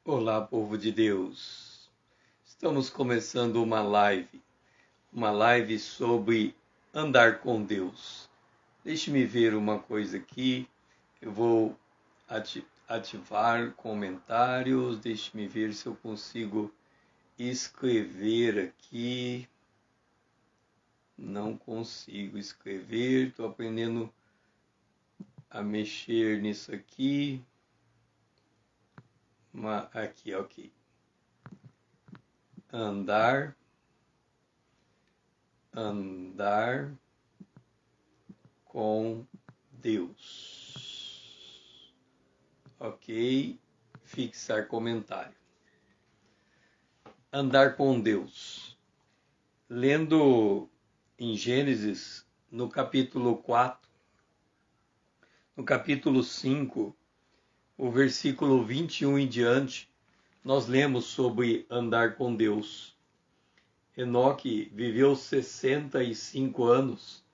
Olá, povo de Deus. Estamos começando uma live sobre andar com Deus. Deixe-me ver uma coisa aqui. Eu vou ativar comentários. Deixe-me ver se eu consigo escrever aqui. Não consigo escrever. Estou aprendendo a mexer nisso aqui. Aqui, ok. Andar com Deus. Ok, fixar comentário. Andar com Deus. Lendo em Gênesis, no capítulo 4, no capítulo 5, o versículo 21 em diante, nós lemos sobre andar com Deus. Enoque viveu 65 anos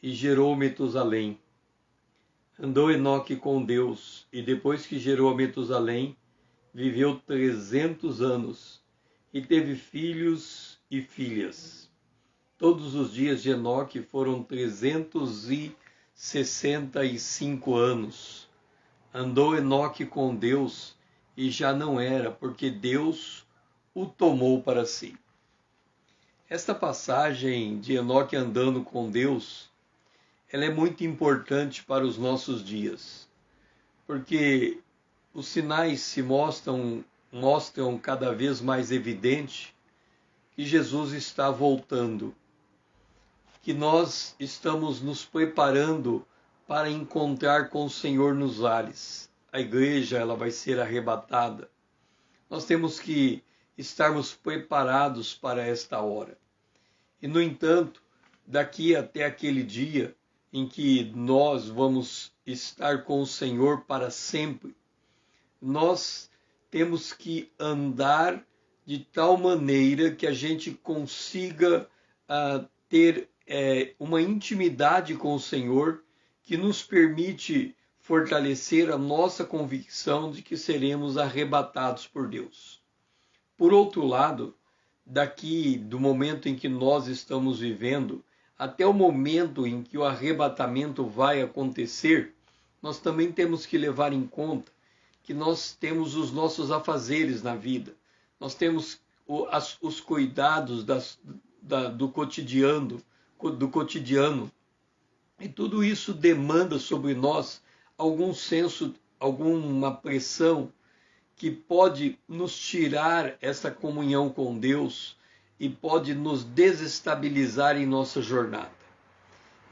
e gerou Metusalém. Andou Enoque com Deus, e depois que gerou Metusalém, viveu 300 anos, e teve filhos e filhas. Todos os dias de Enoque foram 365 anos. Andou Enoque com Deus, e já não era, porque Deus o tomou para si. Esta passagem de Enoque andando com Deus, ela é muito importante para os nossos dias, porque os sinais se mostram cada vez mais evidente que Jesus está voltando, que nós estamos nos preparando para encontrar com o Senhor nos ares. A igreja ela vai ser arrebatada. Nós temos que estarmos preparados para esta hora. E, no entanto, daqui até aquele dia em que nós vamos estar com o Senhor para sempre, nós temos que andar de tal maneira que a gente consiga ter uma intimidade com o Senhor que nos permite fortalecer a nossa convicção de que seremos arrebatados por Deus. Por outro lado, daqui do momento em que nós estamos vivendo até o momento em que o arrebatamento vai acontecer, nós também temos que levar em conta que nós temos os nossos afazeres na vida, nós temos os cuidados do cotidiano, e tudo isso demanda sobre nós algum senso, alguma pressão que pode nos tirar essa comunhão com Deus e pode nos desestabilizar em nossa jornada.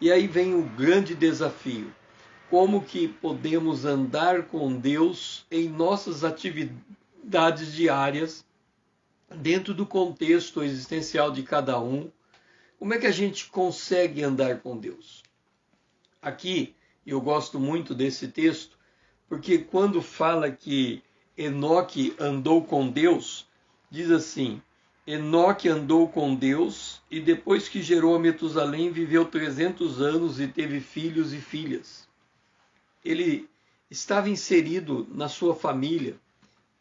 E aí vem o grande desafio. Como que podemos andar com Deus em nossas atividades diárias, dentro do contexto existencial de cada um? Como é que a gente consegue andar com Deus? Aqui, eu gosto muito desse texto, porque quando fala que Enoque andou com Deus, diz assim: Enoque andou com Deus e depois que gerou a Metusalém viveu 300 anos e teve filhos e filhas. Ele estava inserido na sua família,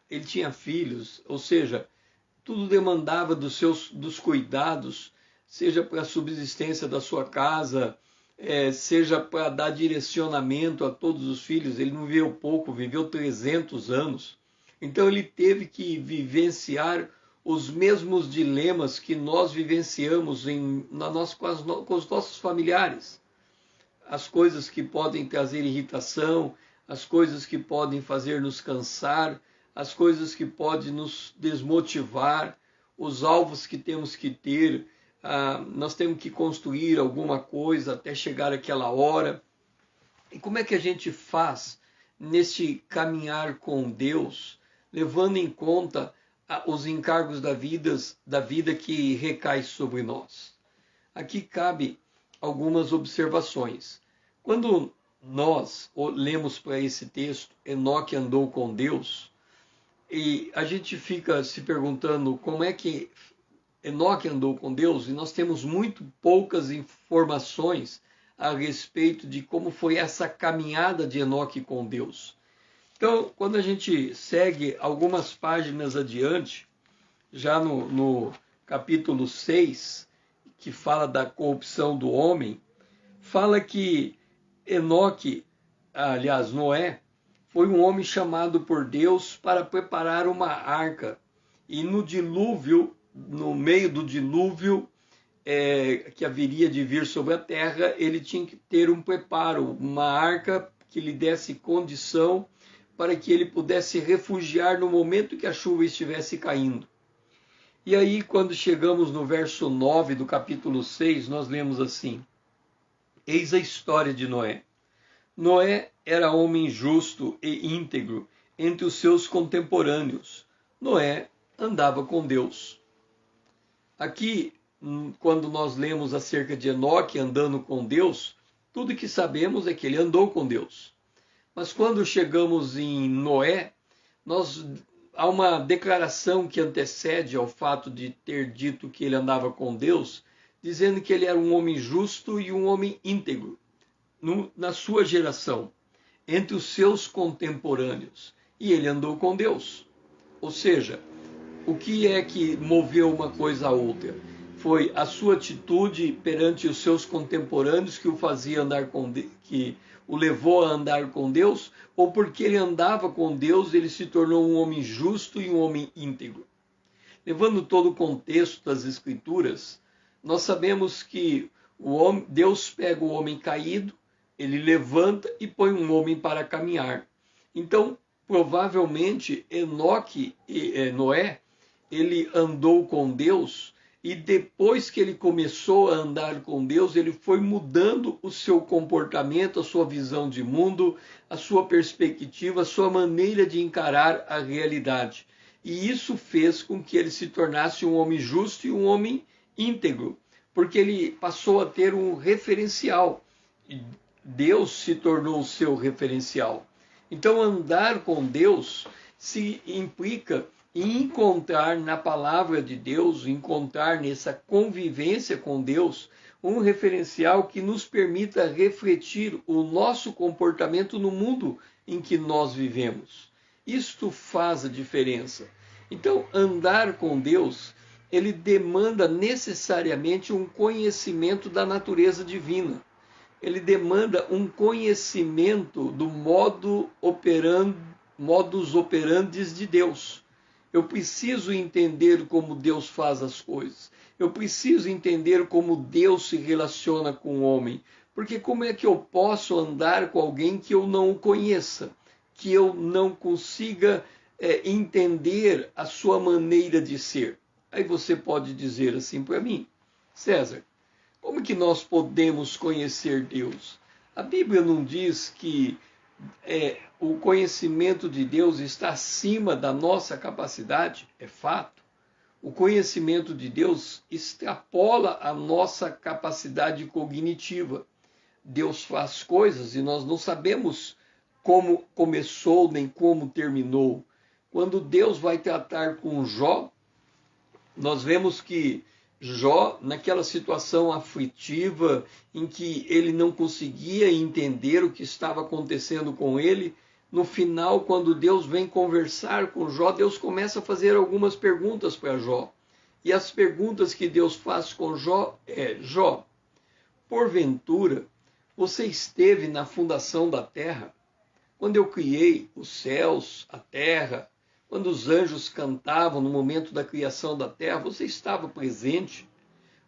ele tinha filhos, ou seja, tudo demandava dos cuidados, seja para a subsistência da sua casa, seja para dar direcionamento a todos os filhos. Ele não viveu pouco, viveu 300 anos. Então ele teve que vivenciar os mesmos dilemas que nós vivenciamos com os nossos familiares. As coisas que podem trazer irritação, as coisas que podem fazer nos cansar, as coisas que podem nos desmotivar, os alvos que temos que ter. Nós temos que construir alguma coisa até chegar aquela hora. E como é que a gente faz nesse caminhar com Deus, levando em conta os encargos da vida que recai sobre nós? Aqui cabe algumas observações. Quando nós lemos para esse texto, Enoque andou com Deus, e a gente fica se perguntando como é que Enoque andou com Deus, e nós temos muito poucas informações a respeito de como foi essa caminhada de Enoque com Deus. Então, quando a gente segue algumas páginas adiante, já no capítulo 6, que fala da corrupção do homem, fala que Noé, foi um homem chamado por Deus para preparar uma arca. E no dilúvio, no meio do dilúvio que haveria de vir sobre a terra, ele tinha que ter um preparo, uma arca que lhe desse condição para que ele pudesse refugiar no momento que a chuva estivesse caindo. E aí, quando chegamos no verso 9 do capítulo 6, nós lemos assim: Eis a história de Noé. Noé era homem justo e íntegro entre os seus contemporâneos. Noé andava com Deus. Aqui, quando nós lemos acerca de Enoque andando com Deus, tudo que sabemos é que ele andou com Deus. Mas quando chegamos em Noé, há uma declaração que antecede ao fato de ter dito que ele andava com Deus, dizendo que ele era um homem justo e um homem íntegro na sua geração, entre os seus contemporâneos. E ele andou com Deus. Ou seja, o que é que moveu uma coisa a outra? Foi a sua atitude perante os seus contemporâneos que o fazia andar com Deus, que o levou a andar com Deus, ou porque ele andava com Deus, ele se tornou um homem justo e um homem íntegro. Levando todo o contexto das Escrituras, nós sabemos que Deus pega o homem caído, ele levanta e põe um homem para caminhar. Então, provavelmente, Noé, ele andou com Deus, e depois que ele começou a andar com Deus, ele foi mudando o seu comportamento, a sua visão de mundo, a sua perspectiva, a sua maneira de encarar a realidade. E isso fez com que ele se tornasse um homem justo e um homem íntegro, porque ele passou a ter um referencial. Deus se tornou o seu referencial. Então, andar com Deus se implica em encontrar na palavra de Deus, encontrar nessa convivência com Deus, um referencial que nos permita refletir o nosso comportamento no mundo em que nós vivemos. Isto faz a diferença. Então, andar com Deus, ele demanda necessariamente um conhecimento da natureza divina. Ele demanda um conhecimento do modus operandi de Deus. Eu preciso entender como Deus faz as coisas. Eu preciso entender como Deus se relaciona com o homem. Porque como é que eu posso andar com alguém que eu não conheça? Que eu não consiga entender a sua maneira de ser? Aí você pode dizer assim para mim: César, como que nós podemos conhecer Deus? A Bíblia não diz que o conhecimento de Deus está acima da nossa capacidade? É fato. O conhecimento de Deus extrapola a nossa capacidade cognitiva. Deus faz coisas e nós não sabemos como começou nem como terminou. Quando Deus vai tratar com Jó, nós vemos que Jó, naquela situação aflitiva, em que ele não conseguia entender o que estava acontecendo com ele, no final, quando Deus vem conversar com Jó, Deus começa a fazer algumas perguntas para Jó. E as perguntas que Deus faz com Jó é: Jó, porventura, você esteve na fundação da terra? Quando eu criei os céus, a terra, quando os anjos cantavam no momento da criação da terra, você estava presente?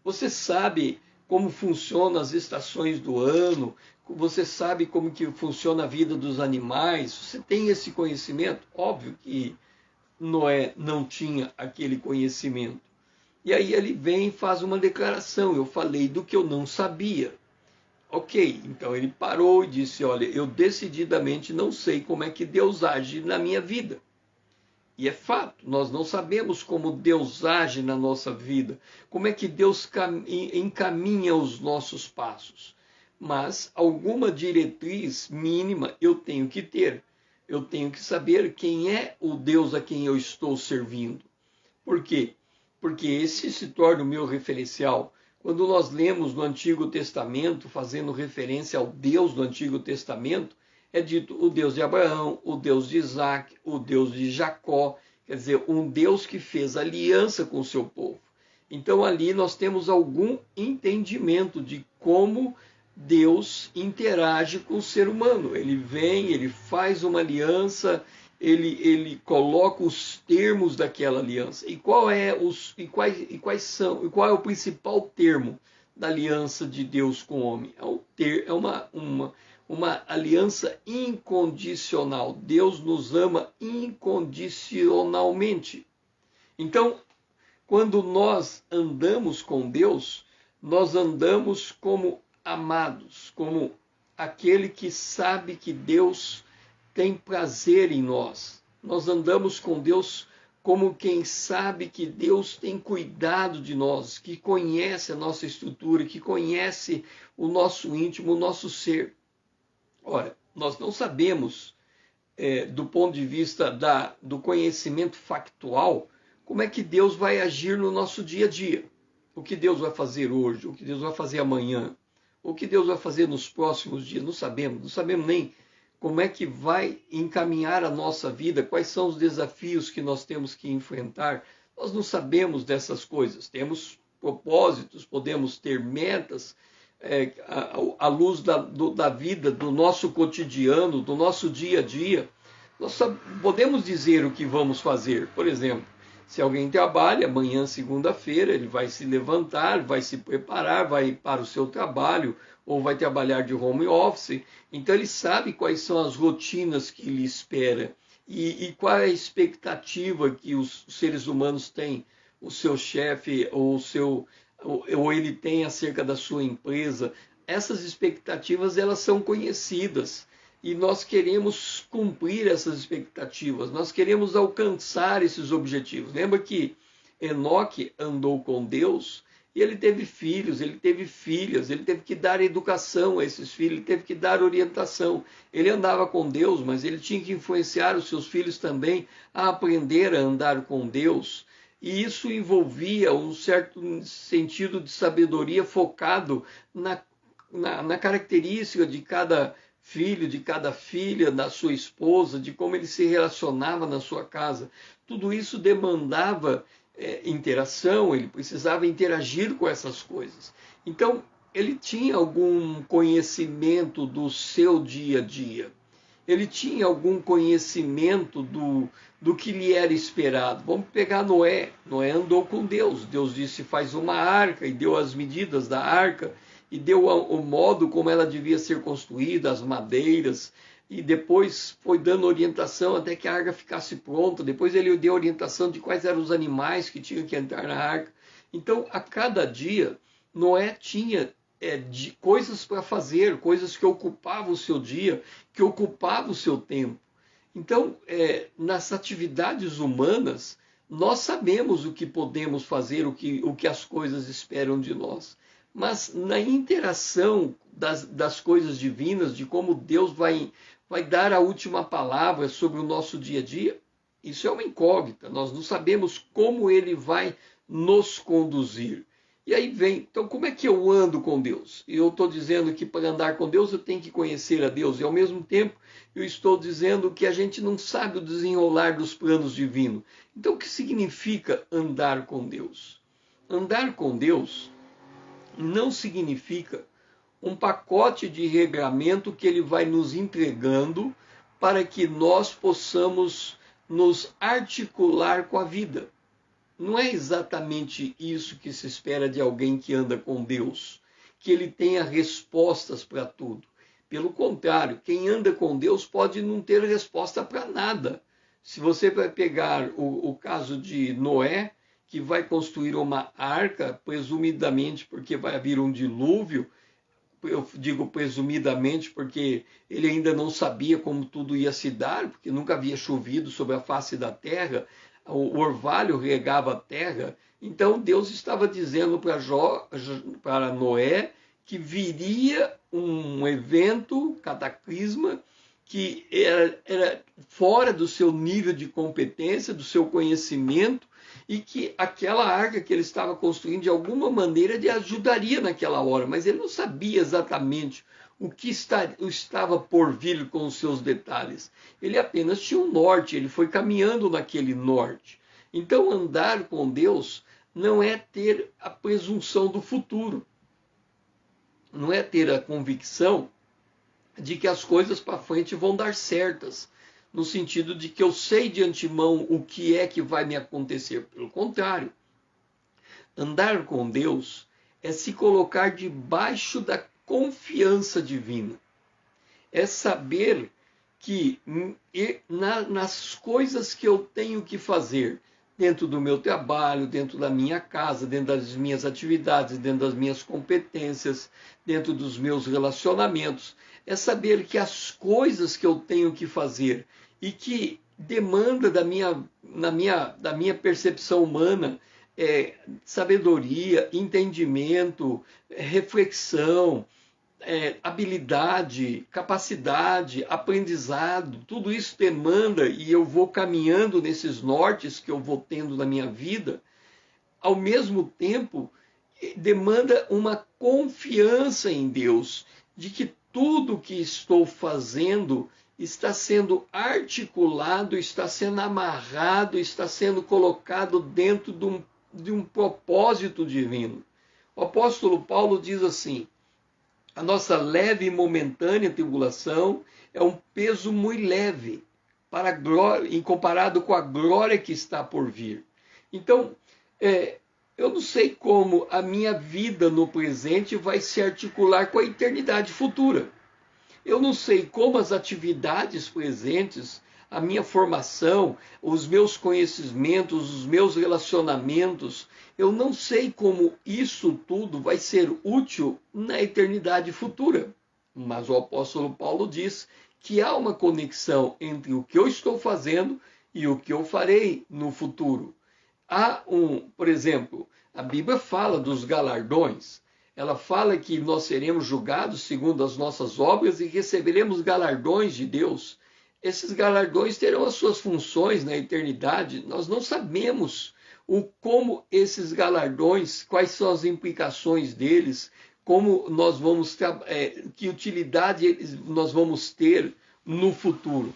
Você sabe como funcionam as estações do ano? Você sabe como que funciona a vida dos animais? Você tem esse conhecimento? Óbvio que Noé não tinha aquele conhecimento. E aí ele vem e faz uma declaração: eu falei do que eu não sabia. Ok, então ele parou e disse: olha, eu decididamente não sei como é que Deus age na minha vida. E é fato, nós não sabemos como Deus age na nossa vida, como é que Deus encaminha os nossos passos. Mas alguma diretriz mínima eu tenho que ter. Eu tenho que saber quem é o Deus a quem eu estou servindo. Por quê? Porque esse se torna o meu referencial. Quando nós lemos no Antigo Testamento, fazendo referência ao Deus do Antigo Testamento, é dito o Deus de Abraão, o Deus de Isaac, o Deus de Jacó, quer dizer, um Deus que fez aliança com o seu povo. Então ali nós temos algum entendimento de como Deus interage com o ser humano. Ele vem, ele faz uma aliança, ele coloca os termos daquela aliança. E qual é o principal termo da aliança de Deus com o homem? É uma aliança incondicional. Deus nos ama incondicionalmente. Então, quando nós andamos com Deus, nós andamos como amados, como aquele que sabe que Deus tem prazer em nós. Nós andamos com Deus como quem sabe que Deus tem cuidado de nós, que conhece a nossa estrutura, que conhece o nosso íntimo, o nosso ser. Ora, nós não sabemos, do ponto de vista do conhecimento factual, como é que Deus vai agir no nosso dia a dia. O que Deus vai fazer hoje, o que Deus vai fazer amanhã, o que Deus vai fazer nos próximos dias, não sabemos nem como é que vai encaminhar a nossa vida, quais são os desafios que nós temos que enfrentar. Nós não sabemos dessas coisas. Temos propósitos, podemos ter metas, à luz da vida, do nosso cotidiano, do nosso dia a dia. Nós podemos dizer o que vamos fazer. Por exemplo, se alguém trabalha, amanhã, segunda-feira, ele vai se levantar, vai se preparar, vai para o seu trabalho, ou vai trabalhar de home office. Então ele sabe quais são as rotinas que lhe espera e qual é a expectativa que os seres humanos têm, o seu chefe ou ele tem acerca da sua empresa. Essas expectativas, elas são conhecidas. E nós queremos cumprir essas expectativas, nós queremos alcançar esses objetivos. Lembra que Enoque andou com Deus e ele teve filhos, ele teve filhas, ele teve que dar educação a esses filhos, ele teve que dar orientação. Ele andava com Deus, mas ele tinha que influenciar os seus filhos também a aprender a andar com Deus. E isso envolvia um certo sentido de sabedoria focado na característica de cada filho, de cada filha, da sua esposa, de como ele se relacionava na sua casa. Tudo isso demandava interação, ele precisava interagir com essas coisas. Então, ele tinha algum conhecimento do seu dia a dia. Ele tinha algum conhecimento do que lhe era esperado. Vamos pegar Noé. Noé andou com Deus. Deus disse, faz uma arca, e deu as medidas da arca, e deu o modo como ela devia ser construída, as madeiras, e depois foi dando orientação até que a arca ficasse pronta. Depois ele deu orientação de quais eram os animais que tinham que entrar na arca. Então, a cada dia, Noé tinha de coisas para fazer, coisas que ocupavam o seu dia, que ocupavam o seu tempo. Então, nas atividades humanas, nós sabemos o que podemos fazer, o que as coisas esperam de nós. Mas na interação das coisas divinas, de como Deus vai dar a última palavra sobre o nosso dia a dia, isso é uma incógnita. Nós não sabemos como ele vai nos conduzir. E aí vem, então como é que eu ando com Deus? E eu estou dizendo que para andar com Deus eu tenho que conhecer a Deus. E ao mesmo tempo eu estou dizendo que a gente não sabe o desenrolar dos planos divinos. Então o que significa andar com Deus? Andar com Deus não significa um pacote de regramento que ele vai nos entregando para que nós possamos nos articular com a vida. Não é exatamente isso que se espera de alguém que anda com Deus, que ele tenha respostas para tudo. Pelo contrário, quem anda com Deus pode não ter resposta para nada. Se você vai pegar o caso de Noé, que vai construir uma arca, presumidamente porque vai vir um dilúvio, eu digo presumidamente porque ele ainda não sabia como tudo ia se dar, porque nunca havia chovido sobre a face da terra, o orvalho regava a terra. Então Deus estava dizendo para Noé que viria um evento, cataclisma, que era fora do seu nível de competência, do seu conhecimento, e que aquela arca que ele estava construindo, de alguma maneira, ele ajudaria naquela hora, mas ele não sabia exatamente o que estava por vir com os seus detalhes. Ele apenas tinha um norte, ele foi caminhando naquele norte. Então, andar com Deus não é ter a presunção do futuro, não é ter a convicção de que as coisas para frente vão dar certas, no sentido de que eu sei de antemão o que é que vai me acontecer. Pelo contrário, andar com Deus é se colocar debaixo da confiança divina. É saber que nas coisas que eu tenho que fazer, dentro do meu trabalho, dentro da minha casa, dentro das minhas atividades, dentro das minhas competências, dentro dos meus relacionamentos, é saber que as coisas que eu tenho que fazer e que demanda da minha percepção humana, sabedoria, entendimento, reflexão, habilidade, capacidade, aprendizado, tudo isso demanda, e eu vou caminhando nesses nortes que eu vou tendo na minha vida, ao mesmo tempo demanda uma confiança em Deus, de que tudo que estou fazendo está sendo articulado, está sendo amarrado, está sendo colocado dentro de um propósito divino. O apóstolo Paulo diz assim: a nossa leve e momentânea tribulação é um peso muito leve para a glória, em comparado com a glória que está por vir. Então, eu não sei como a minha vida no presente vai se articular com a eternidade futura. Eu não sei como as atividades presentes, a minha formação, os meus conhecimentos, os meus relacionamentos, eu não sei como isso tudo vai ser útil na eternidade futura. Mas o apóstolo Paulo diz que há uma conexão entre o que eu estou fazendo e o que eu farei no futuro. Por exemplo, a Bíblia fala dos galardões. Ela fala que nós seremos julgados segundo as nossas obras e receberemos galardões de Deus. Esses galardões terão as suas funções na eternidade. Nós não sabemos como esses galardões, quais são as implicações deles, como nós vamos que utilidade nós vamos ter no futuro.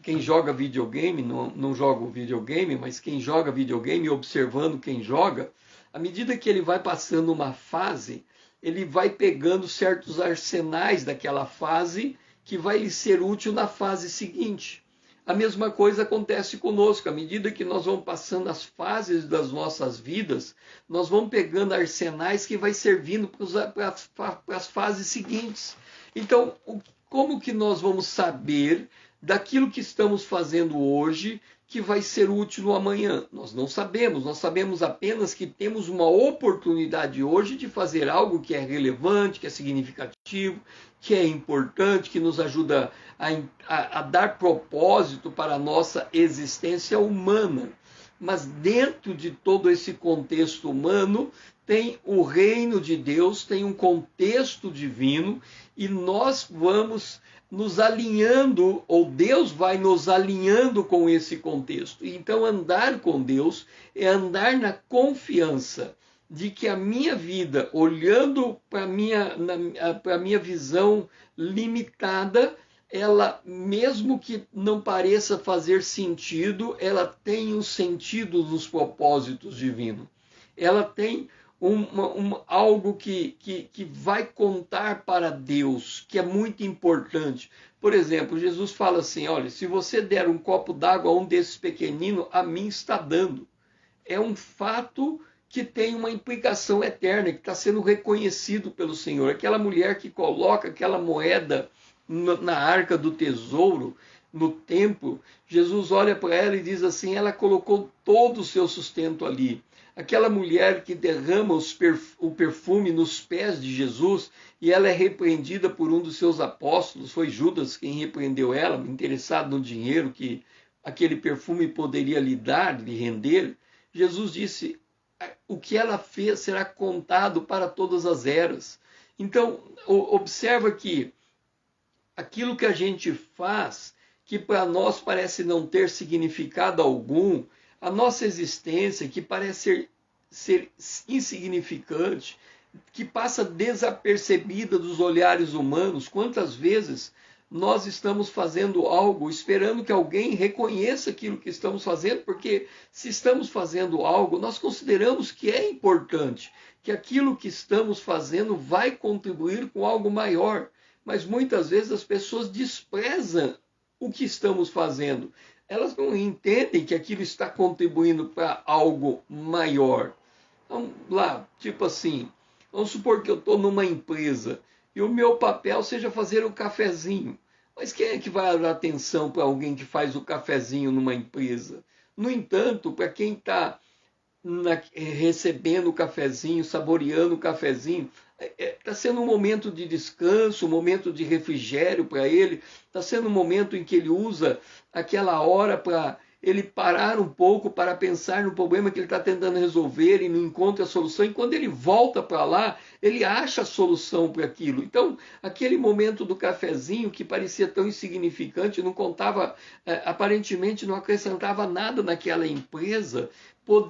Quem joga videogame, não joga o videogame, mas quem joga videogame, observando quem joga, à medida que ele vai passando uma fase, ele vai pegando certos arsenais daquela fase que vai lhe ser útil na fase seguinte. A mesma coisa acontece conosco. À medida que nós vamos passando as fases das nossas vidas, nós vamos pegando arsenais que vai servindo para as fases seguintes. Então, como que nós vamos saber daquilo que estamos fazendo hoje que vai ser útil no amanhã? Nós não sabemos, nós sabemos apenas que temos uma oportunidade hoje de fazer algo que é relevante, que é significativo, que é importante, que nos ajuda a dar propósito para a nossa existência humana. Mas dentro de todo esse contexto humano, tem o reino de Deus, tem um contexto divino, e nós vamos nos alinhando, ou Deus vai nos alinhando com esse contexto. Então, andar com Deus é andar na confiança de que a minha vida, olhando para a minha visão limitada, ela, mesmo que não pareça fazer sentido, ela tem um sentido nos propósitos divinos. Ela tem algo que vai contar para Deus, que é muito importante. Por exemplo, Jesus fala assim: olha, se você der um copo d'água a um desses pequeninos, a mim está dando. É um fato que tem uma implicação eterna, que está sendo reconhecido pelo Senhor. Aquela mulher que coloca aquela moeda na arca do tesouro, no templo, Jesus olha para ela e diz assim: ela colocou todo o seu sustento ali. Aquela mulher que derrama o perfume nos pés de Jesus, e ela é repreendida por um dos seus apóstolos, foi Judas quem repreendeu ela, interessado no dinheiro que aquele perfume poderia lhe dar, lhe render. Jesus disse: o que ela fez será contado para todas as eras. Então, observa que aquilo que a gente faz, que para nós parece não ter significado algum, a nossa existência, que parece ser insignificante, que passa desapercebida dos olhares humanos. Quantas vezes nós estamos fazendo algo esperando que alguém reconheça aquilo que estamos fazendo, porque se estamos fazendo algo, nós consideramos que é importante, que aquilo que estamos fazendo vai contribuir com algo maior. Mas muitas vezes as pessoas desprezam o que estamos fazendo. Elas não entendem que aquilo está contribuindo para algo maior. Vamos lá, tipo assim, vamos supor que eu estou numa empresa e o meu papel seja fazer o cafezinho. Mas quem é que vai dar atenção para alguém que faz o cafezinho numa empresa? No entanto, para quem está recebendo o cafezinho, saboreando o cafezinho, está sendo um momento de descanso, um momento de refrigério para ele, está sendo um momento em que ele usa aquela hora para ele parar um pouco para pensar no problema que ele está tentando resolver e não encontra a solução. E quando ele volta para lá, ele acha a solução para aquilo. Então, aquele momento do cafezinho que parecia tão insignificante, não contava, aparentemente não acrescentava nada naquela empresa,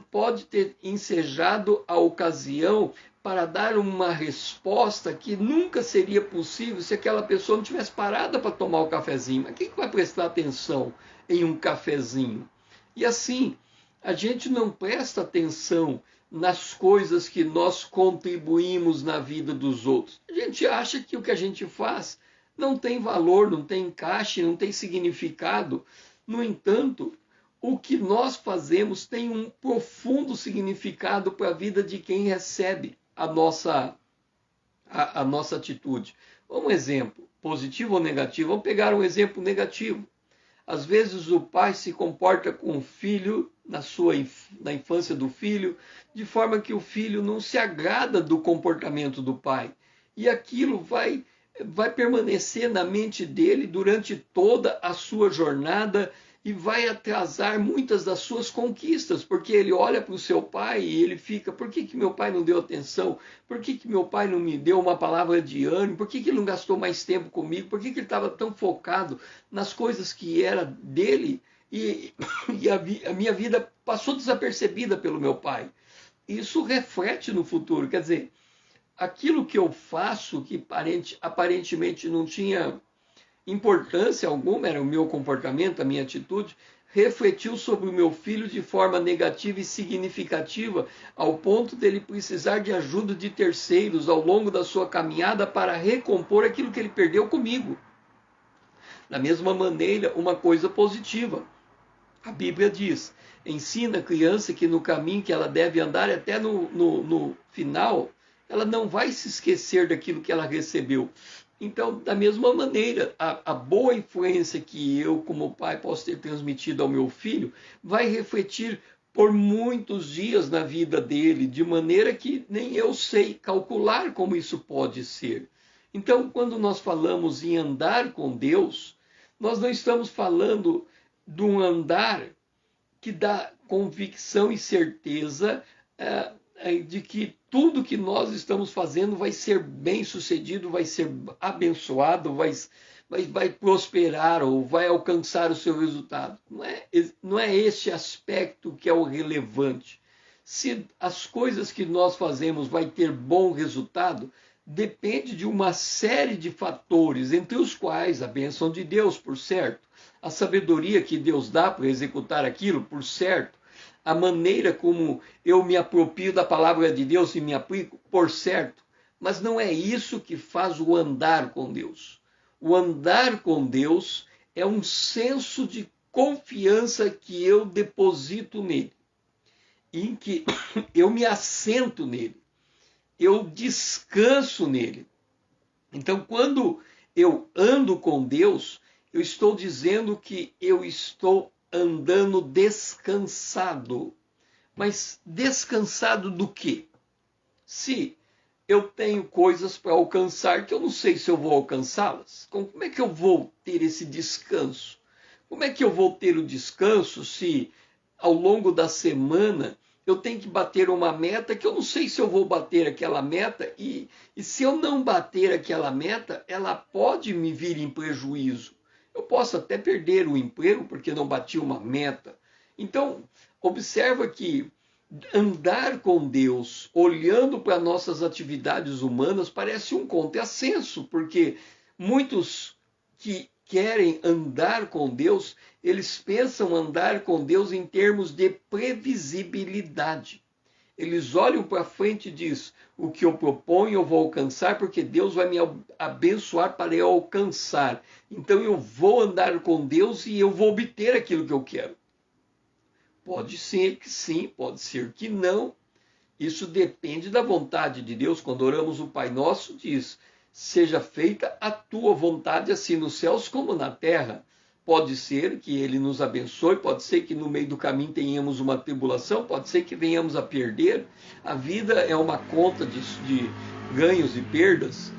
pode ter ensejado a ocasião para dar uma resposta que nunca seria possível se aquela pessoa não tivesse parada para tomar o cafezinho. Mas quem vai prestar atenção em um cafezinho? E assim, a gente não presta atenção nas coisas que nós contribuímos na vida dos outros. A gente acha que o que a gente faz não tem valor, não tem encaixe, não tem significado. No entanto, o que nós fazemos tem um profundo significado para a vida de quem recebe a nossa atitude. Um exemplo, positivo ou negativo? Vamos pegar um exemplo negativo. Às vezes o pai se comporta com o filho na infância do filho, de forma que o filho não se agrada do comportamento do pai. E aquilo vai permanecer na mente dele durante toda a sua jornada e vai atrasar muitas das suas conquistas, porque ele olha para o seu pai e ele fica: por que meu pai não deu atenção? Por que meu pai não me deu uma palavra de ânimo? Por que ele não gastou mais tempo comigo? Por que ele estava tão focado nas coisas que era dele e a minha vida passou desapercebida pelo meu pai? Isso reflete no futuro, quer dizer, aquilo que eu faço que aparentemente não tinha importância alguma, era o meu comportamento, a minha atitude, refletiu sobre o meu filho de forma negativa e significativa, ao ponto dele precisar de ajuda de terceiros ao longo da sua caminhada para recompor aquilo que ele perdeu comigo. Da mesma maneira, uma coisa positiva. A Bíblia diz: ensina a criança que no caminho que ela deve andar, até no final, ela não vai se esquecer daquilo que ela recebeu. Então, da mesma maneira, a boa influência que eu, como pai, posso ter transmitido ao meu filho, vai refletir por muitos dias na vida dele, de maneira que nem eu sei calcular como isso pode ser. Então, quando nós falamos em andar com Deus, nós não estamos falando de um andar que dá convicção e certeza de que tudo que nós estamos fazendo vai ser bem sucedido, vai ser abençoado, vai prosperar ou vai alcançar o seu resultado. Não é este aspecto que é o relevante. Se as coisas que nós fazemos vai ter bom resultado, depende de uma série de fatores, entre os quais a bênção de Deus, por certo, a sabedoria que Deus dá para executar aquilo, por certo, a maneira como eu me aproprio da palavra de Deus e me aplico, por certo. Mas não é isso que faz o andar com Deus. O andar com Deus é um senso de confiança que eu deposito nele, em que eu me assento nele, eu descanso nele. Então, quando eu ando com Deus, eu estou dizendo que eu estou andando descansado. Mas descansado do quê? Se eu tenho coisas para alcançar que eu não sei se eu vou alcançá-las, como é que eu vou ter esse descanso? Como é que eu vou ter o descanso se ao longo da semana eu tenho que bater uma meta que eu não sei se eu vou bater aquela meta e se eu não bater aquela meta, ela pode me vir em prejuízo. Eu posso até perder o emprego porque não bati uma meta. Então, observa que andar com Deus, olhando para nossas atividades humanas, parece um contrassenso, porque muitos que querem andar com Deus, eles pensam andar com Deus em termos de previsibilidade. Eles olham para frente e dizem, o que eu proponho eu vou alcançar, porque Deus vai me abençoar para eu alcançar. Então eu vou andar com Deus e eu vou obter aquilo que eu quero. Pode ser que sim, pode ser que não. Isso depende da vontade de Deus. Quando oramos o Pai Nosso, diz, seja feita a tua vontade, assim nos céus como na terra. Pode ser que Ele nos abençoe, pode ser que no meio do caminho tenhamos uma tribulação, pode ser que venhamos a perder. A vida é uma conta de ganhos e perdas.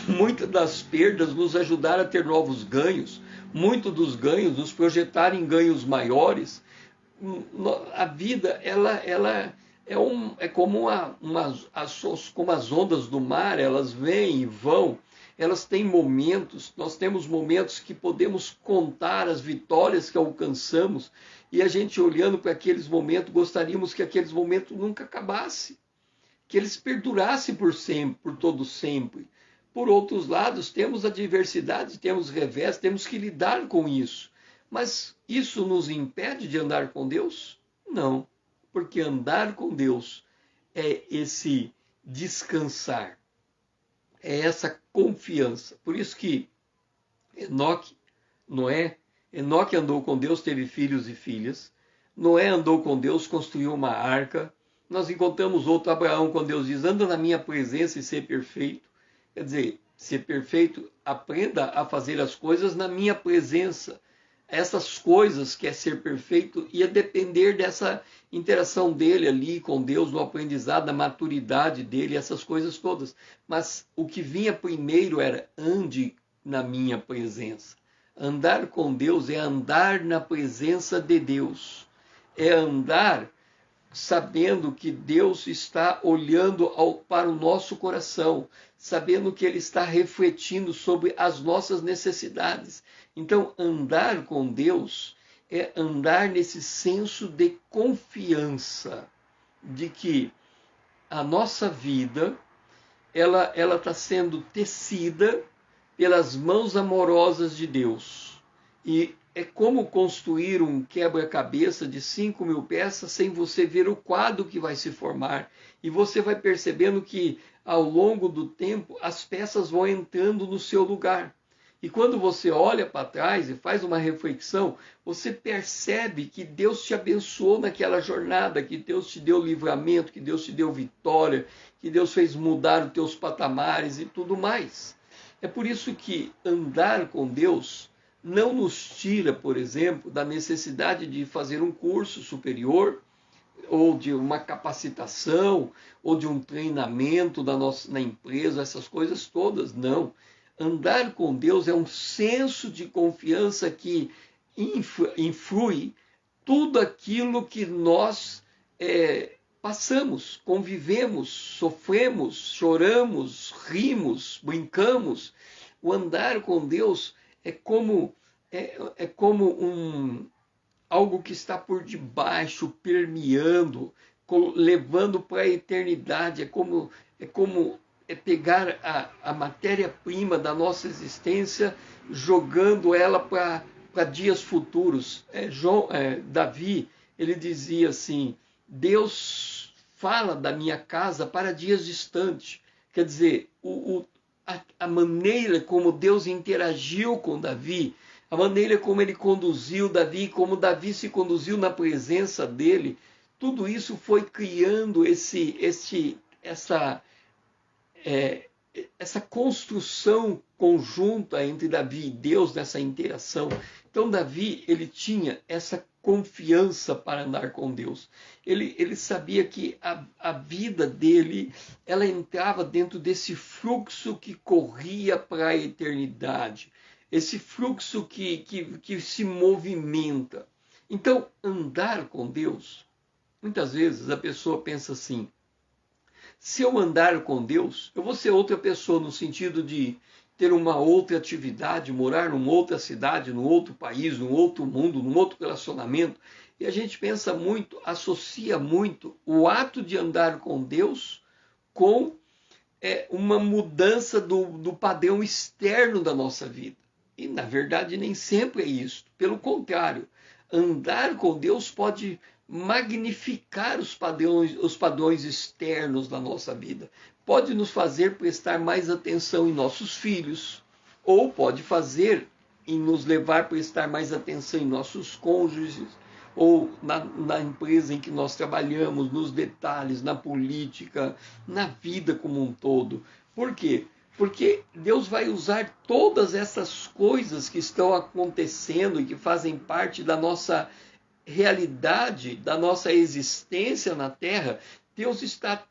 Muitas das perdas nos ajudaram a ter novos ganhos. Muitos dos ganhos nos projetaram em ganhos maiores. A vida ela é como como as ondas do mar, elas vêm e vão, elas têm momentos, nós temos momentos que podemos contar as vitórias que alcançamos, e a gente olhando para aqueles momentos, gostaríamos que aqueles momentos nunca acabassem, que eles perdurassem por sempre, por todo sempre. Por outros lados, temos adversidades, temos revés, temos que lidar com isso. Mas isso nos impede de andar com Deus? Não, porque andar com Deus é esse descansar, é essa confiança. Por isso que Enoque andou com Deus, teve filhos e filhas. Noé andou com Deus, construiu uma arca. Nós encontramos outro Abraão, quando Deus diz, anda na minha presença e ser perfeito. Quer dizer, ser perfeito, aprenda a fazer as coisas na minha presença. Essas coisas que é ser perfeito ia depender dessa interação dele ali com Deus, no aprendizado, da maturidade dele, essas coisas todas. Mas o que vinha primeiro era ande na minha presença. Andar com Deus é andar na presença de Deus. É andar sabendo que Deus está olhando para o nosso coração, sabendo que Ele está refletindo sobre as nossas necessidades. Então, andar com Deus é andar nesse senso de confiança, de que a nossa vida ela está sendo tecida pelas mãos amorosas de Deus. E é como construir um quebra-cabeça de 5.000 peças sem você ver o quadro que vai se formar. E você vai percebendo que, ao longo do tempo, as peças vão entrando no seu lugar. E quando você olha para trás e faz uma reflexão, você percebe que Deus te abençoou naquela jornada, que Deus te deu livramento, que Deus te deu vitória, que Deus fez mudar os teus patamares e tudo mais. É por isso que andar com Deus não nos tira, por exemplo, da necessidade de fazer um curso superior, ou de uma capacitação, ou de um treinamento na empresa, essas coisas todas, não. Andar com Deus é um senso de confiança que influi tudo aquilo que nós passamos, convivemos, sofremos, choramos, rimos, brincamos. O andar com Deus é como algo que está por debaixo, permeando, levando para a eternidade. É como pegar a matéria-prima da nossa existência, jogando ela para dias futuros. Davi, ele dizia assim, Deus fala da minha casa para dias distantes. Quer dizer, a maneira como Deus interagiu com Davi, a maneira como ele conduziu Davi, como Davi se conduziu na presença dele, tudo isso foi criando essa construção conjunta entre Davi e Deus nessa interação. Então Davi, ele tinha essa confiança para andar com Deus. Ele sabia que a vida dele, ela entrava dentro desse fluxo que corria para a eternidade, esse fluxo que se movimenta. Então, andar com Deus, muitas vezes a pessoa pensa assim, se eu andar com Deus, eu vou ser outra pessoa, no sentido de ter uma outra atividade, morar numa outra cidade, num outro país, num outro mundo, num outro relacionamento. E a gente pensa muito, associa muito o ato de andar com Deus com uma mudança do padrão externo da nossa vida. E, na verdade, nem sempre é isso. Pelo contrário, andar com Deus pode magnificar os padrões externos da nossa vida. Pode nos fazer prestar mais atenção em nossos filhos, ou pode fazer e nos levar a prestar mais atenção em nossos cônjuges, ou na empresa em que nós trabalhamos, nos detalhes, na política, na vida como um todo. Por quê? Porque Deus vai usar todas essas coisas que estão acontecendo e que fazem parte da nossa realidade, da nossa existência na Terra. Deus está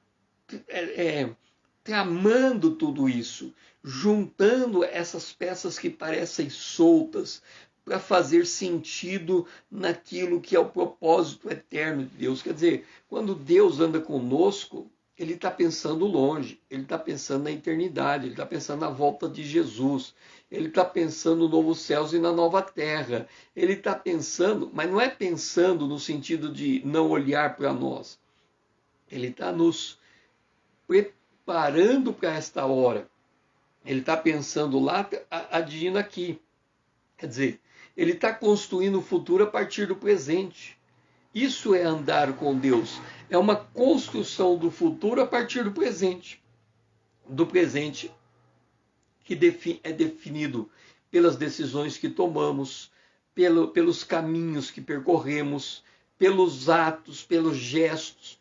tramando tudo isso, juntando essas peças que parecem soltas, para fazer sentido naquilo que é o propósito eterno de Deus. Quer dizer, quando Deus anda conosco, ele está pensando longe, ele está pensando na eternidade, ele está pensando na volta de Jesus, ele está pensando no novo céus e na nova terra. Ele está pensando, mas não é pensando no sentido de não olhar para nós. Ele está nos preparando para esta hora. Ele está pensando lá, agindo aqui. Quer dizer, ele está construindo o futuro a partir do presente. Isso é andar com Deus. É uma construção do futuro a partir do presente. Do presente que é definido pelas decisões que tomamos, pelos caminhos que percorremos, pelos atos, pelos gestos,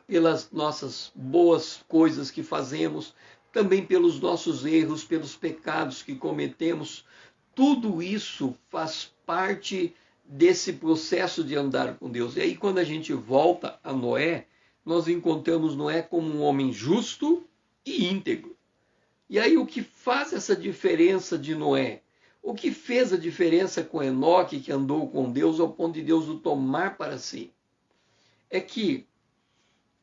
pelas nossas boas coisas que fazemos, também pelos nossos erros, pelos pecados que cometemos. Tudo isso faz parte desse processo de andar com Deus. E aí, quando a gente volta a Noé, nós encontramos Noé como um homem justo e íntegro. E aí, o que faz essa diferença de Noé? O que fez a diferença com Enoque, que andou com Deus ao ponto de Deus o tomar para si? É que,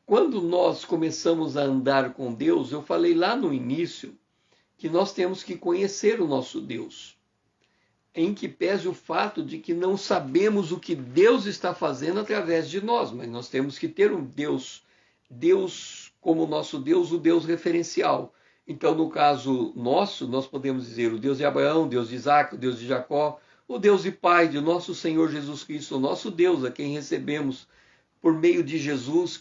quando nós começamos a andar com Deus, eu falei lá no início que nós temos que conhecer o nosso Deus, em que pese o fato de que não sabemos o que Deus está fazendo através de nós, mas nós temos que ter um Deus como nosso Deus, o Deus referencial. Então, no caso nosso, nós podemos dizer o Deus de Abraão, o Deus de Isaac, o Deus de Jacó, o Deus e Pai de nosso Senhor Jesus Cristo, o nosso Deus, a quem recebemos por meio de Jesus,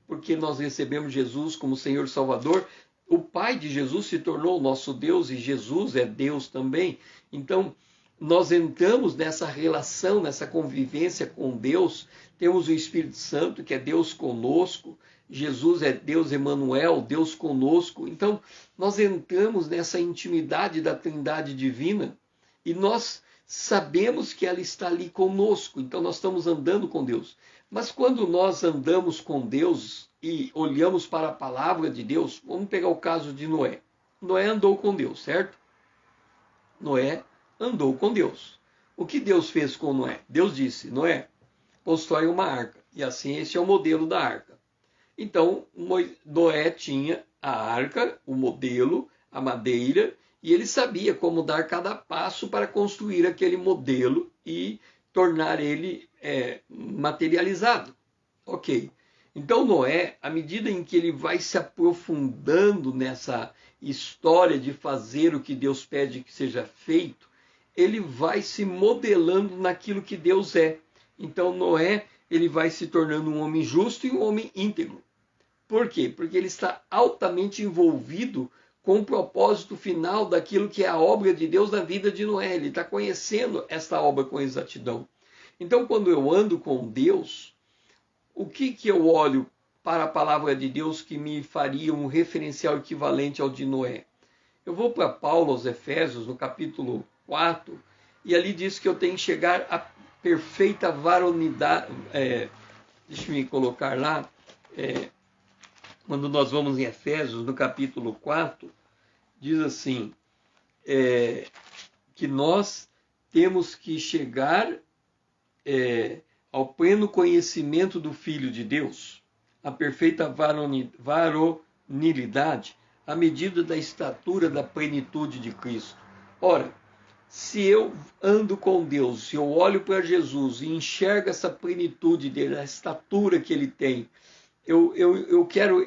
porque nós recebemos Jesus como Senhor e Salvador. O Pai de Jesus se tornou o nosso Deus e Jesus é Deus também. Então, nós entramos nessa relação, nessa convivência com Deus. Temos o Espírito Santo, que é Deus conosco. Jesus é Deus Emanuel, Deus conosco. Então, nós entramos nessa intimidade da Trindade Divina e nós sabemos que ela está ali conosco. Então, nós estamos andando com Deus. Mas quando nós andamos com Deus e olhamos para a palavra de Deus, vamos pegar o caso de Noé. Noé andou com Deus, certo? Noé andou com Deus. O que Deus fez com Noé? Deus disse, Noé, constrói uma arca. E assim esse é o modelo da arca. Então, Noé tinha a arca, o modelo, a madeira, e ele sabia como dar cada passo para construir aquele modelo e tornar ele materializado. Ok. Então Noé, à medida em que ele vai se aprofundando nessa história de fazer o que Deus pede que seja feito, ele vai se modelando naquilo que Deus é. Então Noé, ele vai se tornando um homem justo e um homem íntegro. Por quê? Porque ele está altamente envolvido com o propósito final daquilo que é a obra de Deus na vida de Noé. Ele está conhecendo esta obra com exatidão. Então, quando eu ando com Deus, o que eu olho para a palavra de Deus que me faria um referencial equivalente ao de Noé? Eu vou para Paulo aos Efésios, no capítulo 4, e ali diz que eu tenho que chegar à perfeita varonidade. Deixa eu me colocar lá. Quando nós vamos em Efésios, no capítulo 4, diz assim, que nós temos que chegar ao pleno conhecimento do Filho de Deus, a perfeita varonilidade, à medida da estatura da plenitude de Cristo. Ora, se eu ando com Deus, se eu olho para Jesus e enxergo essa plenitude dele, a estatura que ele tem, eu quero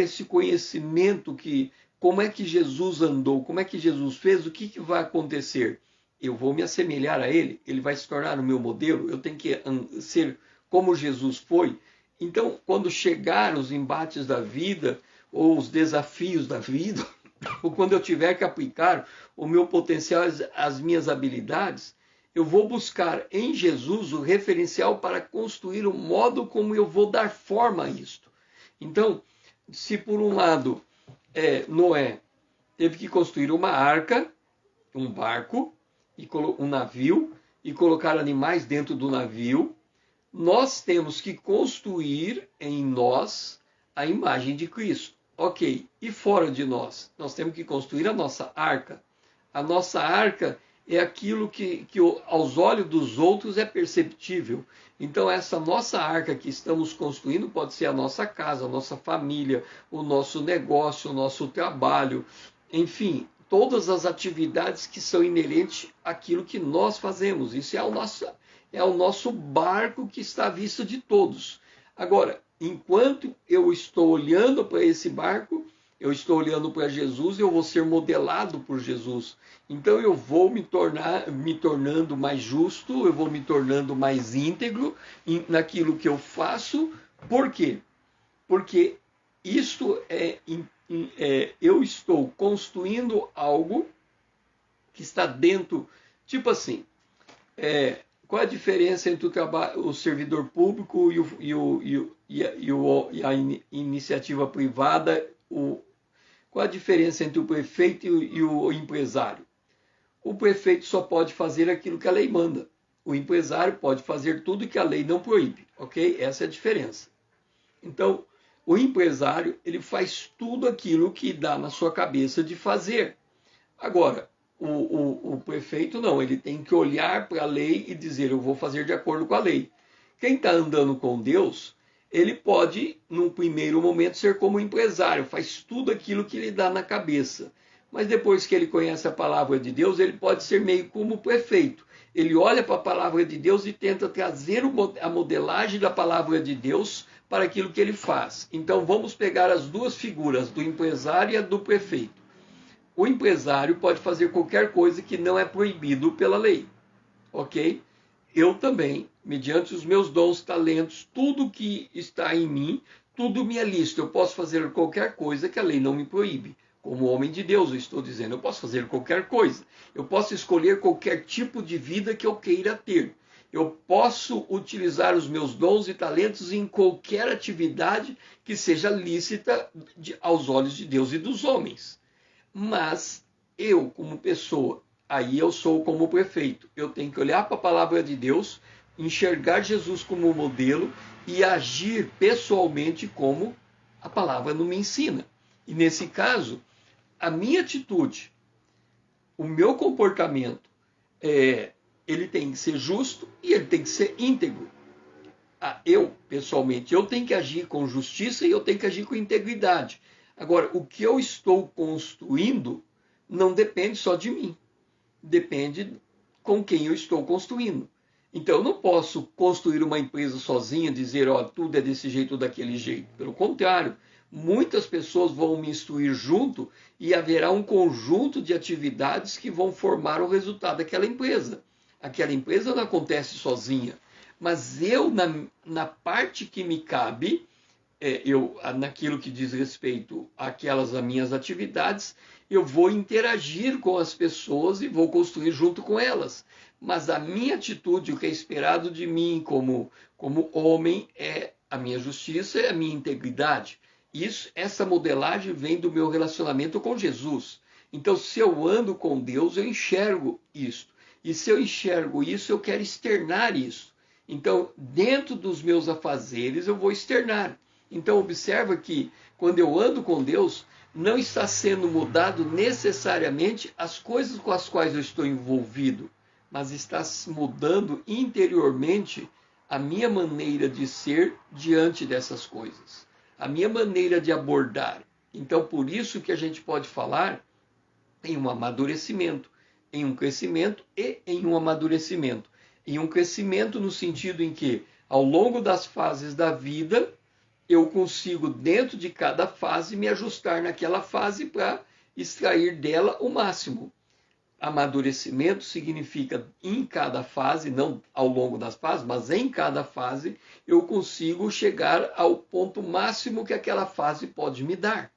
esse conhecimento que como é que Jesus andou, como é que Jesus fez, o que vai acontecer? Eu vou me assemelhar a ele, ele vai se tornar o meu modelo, eu tenho que ser como Jesus foi. Então, quando chegar os embates da vida, ou os desafios da vida, ou quando eu tiver que aplicar o meu potencial, as minhas habilidades, eu vou buscar em Jesus o referencial para construir o modo como eu vou dar forma a isto. Então, se por um lado Noé teve que construir uma arca, um barco, um navio, e colocar animais dentro do navio, nós temos que construir em nós a imagem de Cristo. Ok, e fora de nós? Nós temos que construir a nossa arca. A nossa arca é aquilo que aos olhos dos outros é perceptível. Então, essa nossa arca que estamos construindo pode ser a nossa casa, a nossa família, o nosso negócio, o nosso trabalho, enfim, todas as atividades que são inerentes àquilo que nós fazemos. Isso é o nosso barco que está à vista de todos. Agora, enquanto eu estou olhando para esse barco, eu estou olhando para Jesus, eu vou ser modelado por Jesus. Então eu vou me tornando mais justo, eu vou me tornando mais íntegro naquilo que eu faço. Por quê? Porque isto eu estou construindo algo que está dentro, tipo assim, qual a diferença entre o servidor público e a iniciativa privada? Qual a diferença entre o prefeito e o empresário? O prefeito só pode fazer aquilo que a lei manda. O empresário pode fazer tudo que a lei não proíbe, ok? Essa é a diferença. Então, o empresário, ele faz tudo aquilo que dá na sua cabeça de fazer. Agora, o prefeito não, ele tem que olhar para a lei e dizer, eu vou fazer de acordo com a lei. Quem está andando com Deus, ele pode, num primeiro momento, ser como empresário, faz tudo aquilo que lhe dá na cabeça. Mas depois que ele conhece a palavra de Deus, ele pode ser meio como o prefeito. Ele olha para a palavra de Deus e tenta trazer a modelagem da palavra de Deus para aquilo que ele faz. Então vamos pegar as duas figuras, do empresário e a do prefeito. O empresário pode fazer qualquer coisa que não é proibido pela lei, ok? Eu também, mediante os meus dons, talentos, tudo que está em mim, tudo me é lícito. Eu posso fazer qualquer coisa que a lei não me proíbe. Como homem de Deus, eu estou dizendo, eu posso fazer qualquer coisa. Eu posso escolher qualquer tipo de vida que eu queira ter. Eu posso utilizar os meus dons e talentos em qualquer atividade que seja lícita aos olhos de Deus e dos homens. Mas eu, como pessoa, aí eu sou como prefeito. Eu tenho que olhar para a palavra de Deus, enxergar Jesus como modelo e agir pessoalmente como a palavra não me ensina. E nesse caso, a minha atitude, o meu comportamento, ele tem que ser justo e ele tem que ser íntegro. Eu, pessoalmente, eu tenho que agir com justiça e eu tenho que agir com integridade. Agora, o que eu estou construindo não depende só de mim. Depende com quem eu estou construindo. Então, eu não posso construir uma empresa sozinha, dizer, tudo é desse jeito ou daquele jeito. Pelo contrário, muitas pessoas vão me instruir junto e haverá um conjunto de atividades que vão formar o resultado daquela empresa. Aquela empresa não acontece sozinha. Mas eu, na parte que me cabe, naquilo que diz respeito àquelas minhas atividades, eu vou interagir com as pessoas e vou construir junto com elas. Mas a minha atitude, o que é esperado de mim como homem, é a minha justiça, é a minha integridade. Essa modelagem vem do meu relacionamento com Jesus. Então, se eu ando com Deus, eu enxergo isso. E se eu enxergo isso, eu quero externar isso. Então, dentro dos meus afazeres, eu vou externar. Então, observa que quando eu ando com Deus, não está sendo mudado necessariamente as coisas com as quais eu estou envolvido, mas está mudando interiormente a minha maneira de ser diante dessas coisas, a minha maneira de abordar. Então, por isso que a gente pode falar em um amadurecimento, em um crescimento e em um amadurecimento. Em um crescimento no sentido em que, ao longo das fases da vida, eu consigo, dentro de cada fase, me ajustar naquela fase para extrair dela o máximo. Amadurecimento significa em cada fase, não ao longo das fases, mas em cada fase, eu consigo chegar ao ponto máximo que aquela fase pode me dar.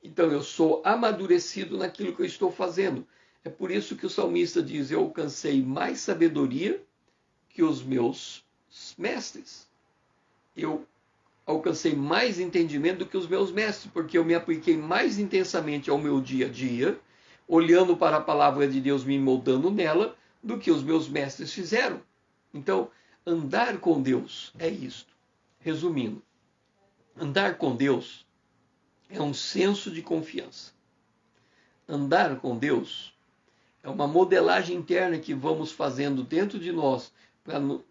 Então eu sou amadurecido naquilo que eu estou fazendo. É por isso que o salmista diz: eu alcancei mais sabedoria que os meus mestres. Eu alcancei mais entendimento do que os meus mestres, porque eu me apliquei mais intensamente ao meu dia a dia, olhando para a palavra de Deus, me moldando nela, do que os meus mestres fizeram. Então, andar com Deus é isto. Resumindo, andar com Deus é um senso de confiança. Andar com Deus é uma modelagem interna que vamos fazendo dentro de nós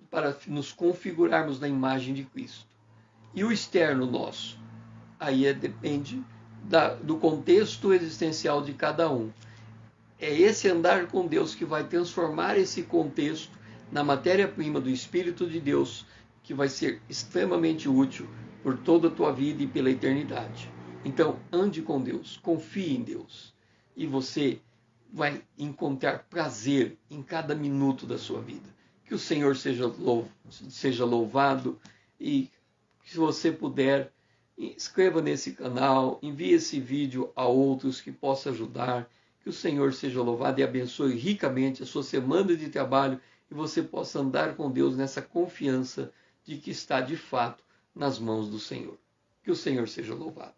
para nos configurarmos na imagem de Cristo. E o externo nosso? Aí depende do contexto existencial de cada um. É esse andar com Deus que vai transformar esse contexto na matéria-prima do Espírito de Deus, que vai ser extremamente útil por toda a tua vida e pela eternidade. Então, ande com Deus, confie em Deus, e você vai encontrar prazer em cada minuto da sua vida. Que o Senhor seja louvado, e se você puder, inscreva nesse canal, envie esse vídeo a outros que possa ajudar. Que o Senhor seja louvado e abençoe ricamente a sua semana de trabalho, e você possa andar com Deus nessa confiança de que está de fato nas mãos do Senhor. Que o Senhor seja louvado.